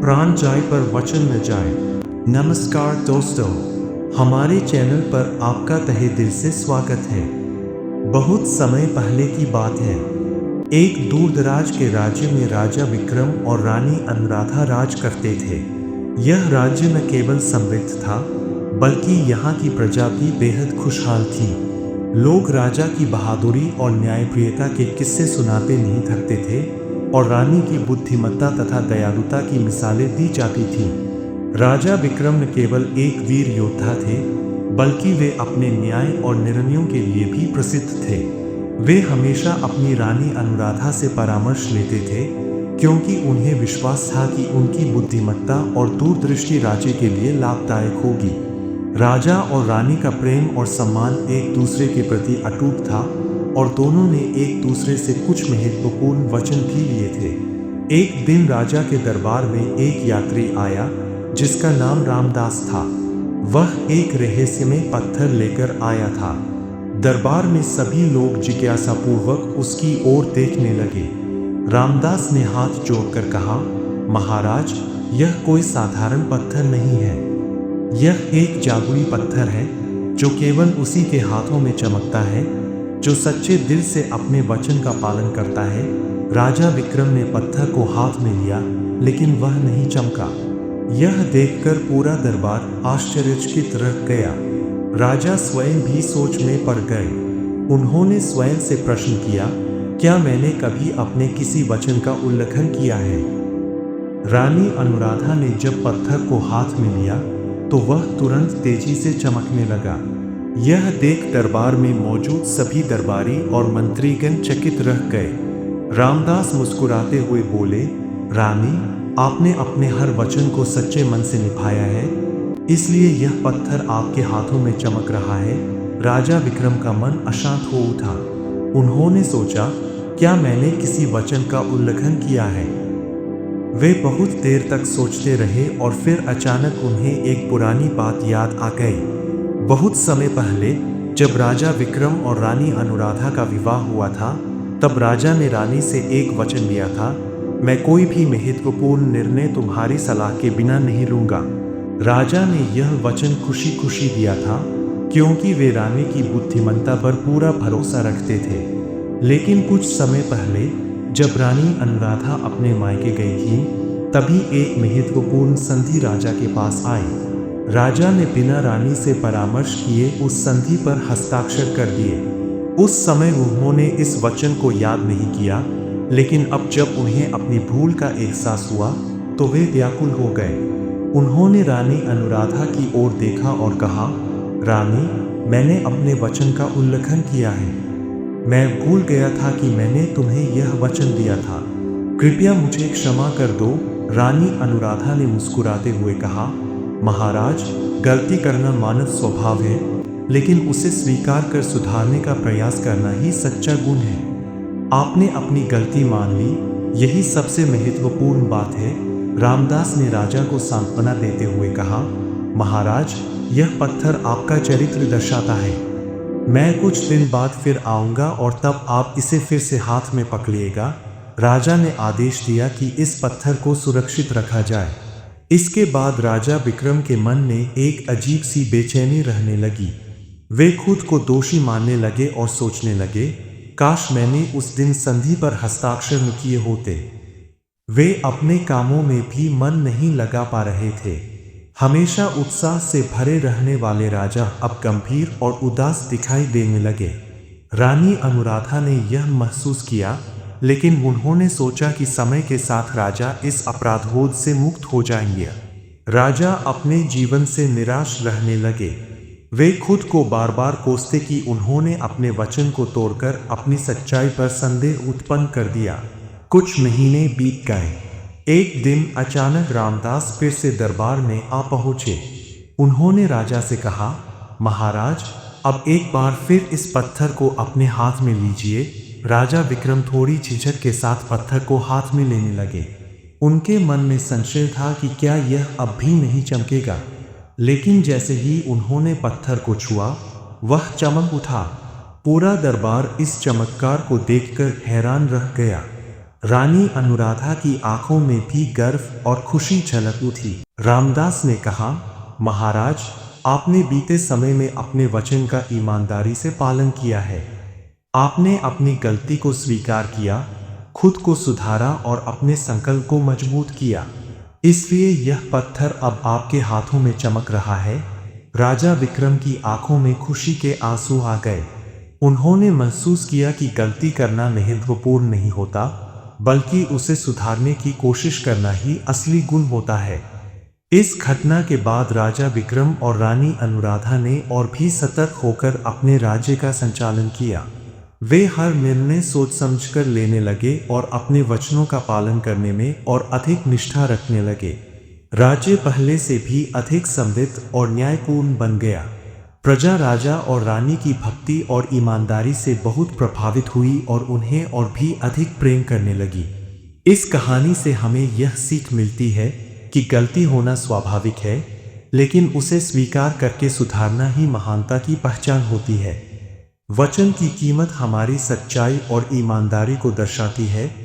प्राण जाए पर वचन न जाए। नमस्कार दोस्तों, हमारे चैनल पर आपका तहे दिल से स्वागत है। बहुत समय पहले की बात है। एक दूरदराज के राज्य में राजा विक्रम और रानी अनुराधा राज करते थे। यह राज्य न केवल समृद्ध था, बल्कि यहाँ की प्रजा भी बेहद खुशहाल थी। लोग राजा की बहादुरी और न्यायप्रियता के किस्से सुनाते नहीं थकते थे और रानी की बुद्धिमत्ता तथा दयालुता की मिसालें दी जाती थीं। राजा विक्रम न केवल एक वीर योद्धा थे, बल्कि वे अपने न्याय और निर्णयों के लिए भी प्रसिद्ध थे। वे हमेशा अपनी रानी अनुराधा से परामर्श लेते थे, क्योंकि उन्हें विश्वास था कि उनकी बुद्धिमत्ता और दूरदृष्टि राज्य के लिए लाभदायक होगी। राजा और रानी का प्रेम और सम्मान एक दूसरे के प्रति अटूट था और दोनों ने एक दूसरे से कुछ महत्वपूर्ण वचन भी लिए थे। एक दिन राजा के दरबार में एक यात्री आया जिसका नाम रामदास था। वह एक रहस्यमय पत्थर लेकर आया था। दरबार में सभी लोग जिज्ञासापूर्वक उसकी ओर देखने लगे। रामदास ने हाथ जोड़कर कहा, महाराज, यह कोई साधारण पत्थर नहीं है। यह एक जादुई पत्थर है जो केवल उसी के हाथों में चमकता है जो सच्चे दिल से अपने वचन का पालन करता है। राजा विक्रम ने पत्थर को हाथ में लिया, लेकिन वह नहीं चमका। यह देखकर पूरा दरबार आश्चर्यचकित रह गया। राजा स्वयं भी सोच में पड़ गए। उन्होंने स्वयं से प्रश्न किया, क्या मैंने कभी अपने किसी वचन का उल्लंघन किया है? रानी अनुराधा ने जब पत्थर को हाथ में लिया तो वह तुरंत तेजी से चमकने लगा। यह देख दरबार में मौजूद सभी दरबारी और मंत्रीगण चकित रह गए। रामदास मुस्कुराते हुए बोले, रानी, आपने अपने हर वचन को सच्चे मन से निभाया है, इसलिए यह पत्थर आपके हाथों में चमक रहा है। राजा विक्रम का मन अशांत हो उठा। उन्होंने सोचा, क्या मैंने किसी वचन का उल्लंघन किया है? वे बहुत देर तक सोचते रहे और फिर अचानक उन्हें एक पुरानी बात याद आ गई। बहुत समय पहले जब राजा विक्रम और रानी अनुराधा का विवाह हुआ था, तब राजा ने रानी से एक वचन लिया था, मैं कोई भी महत्वपूर्ण निर्णय तुम्हारी सलाह के बिना नहीं लूँगा। राजा ने यह वचन खुशी खुशी दिया था, क्योंकि वे रानी की बुद्धिमत्ता पर पूरा भरोसा रखते थे। लेकिन कुछ समय पहले जब रानी अनुराधा अपने मायके गई थी, तभी एक महत्वपूर्ण संधि राजा के पास आई। राजा ने बिना रानी से परामर्श किए उस संधि पर हस्ताक्षर कर दिए। उस समय उन्होंने इस वचन को याद नहीं किया, लेकिन अब जब उन्हें अपनी भूल का एहसास हुआ तो वे व्याकुल हो गए। उन्होंने रानी अनुराधा की ओर देखा और कहा, रानी, मैंने अपने वचन का उल्लंघन किया है। मैं भूल गया था कि मैंने तुम्हें यह वचन दिया था। कृपया मुझे क्षमा कर दो। रानी अनुराधा ने मुस्कुराते हुए कहा, महाराज, गलती करना मानव स्वभाव है, लेकिन उसे स्वीकार कर सुधारने का प्रयास करना ही सच्चा गुण है। आपने अपनी गलती मान ली, यही सबसे महत्वपूर्ण बात है। रामदास ने राजा को सांत्वना देते हुए कहा, महाराज, यह पत्थर आपका चरित्र दर्शाता है। मैं कुछ दिन बाद फिर आऊँगा और तब आप इसे फिर से हाथ में पकड़िएगा। राजा ने आदेश दिया कि इस पत्थर को सुरक्षित रखा जाए। इसके बाद राजा विक्रम के मन में एक अजीब सी बेचैनी रहने लगी। वे खुद को दोषी मानने लगे और सोचने लगे, काश मैंने उस दिन संधि पर हस्ताक्षर न किए होते। वे अपने कामों में भी मन नहीं लगा पा रहे थे। हमेशा उत्साह से भरे रहने वाले राजा अब गंभीर और उदास दिखाई देने लगे। रानी अनुराधा ने यह महसूस किया, लेकिन उन्होंने सोचा कि समय के साथ राजा इस अपराधबोध से मुक्त हो जाएंगे। राजा अपने जीवन से निराश रहने लगे। वे खुद को बार बार कोसते कि उन्होंने अपने वचन को तोड़कर अपनी सच्चाई पर संदेह उत्पन्न कर दिया। कुछ महीने बीत गए। एक दिन अचानक रामदास फिर से दरबार में आ पहुँचे। उन्होंने राजा से कहा, महाराज, अब एक बार फिर इस पत्थर को अपने हाथ में लीजिए। राजा विक्रम थोड़ी झिझक के साथ पत्थर को हाथ में लेने लगे। उनके मन में संशय था कि क्या यह अब भी नहीं चमकेगा। लेकिन जैसे ही उन्होंने पत्थर को छुआ, वह चमक उठा। पूरा दरबार इस चमत्कार को देखकर हैरान रह गया। रानी अनुराधा की आंखों में भी गर्व और खुशी झलक उठी। रामदास ने कहा, महाराज, आपने बीते समय में अपने वचन का ईमानदारी से पालन किया है। आपने अपनी गलती को स्वीकार किया, खुद को सुधारा और अपने संकल्प को मजबूत किया। इसलिए यह पत्थर अब आपके हाथों में चमक रहा है। राजा विक्रम की आंखों में खुशी के आंसू आ गए। उन्होंने महसूस किया कि गलती करना महत्वपूर्ण नहीं होता, बल्कि उसे सुधारने की कोशिश करना ही असली गुण होता है। इस घटना के बाद राजा विक्रम और रानी अनुराधा ने और भी सतर्क होकर अपने राज्य का संचालन किया। वे हर निर्णय सोच समझकर लेने लगे और अपने वचनों का पालन करने में और अधिक निष्ठा रखने लगे। राज्य पहले से भी अधिक समृद्ध और न्यायपूर्ण बन गया। प्रजा राजा और रानी की भक्ति और ईमानदारी से बहुत प्रभावित हुई और उन्हें और भी अधिक प्रेम करने लगी। इस कहानी से हमें यह सीख मिलती है कि गलती होना स्वाभाविक है, लेकिन उसे स्वीकार करके सुधारना ही महानता की पहचान होती है। वचन की कीमत हमारी सच्चाई और ईमानदारी को दर्शाती है।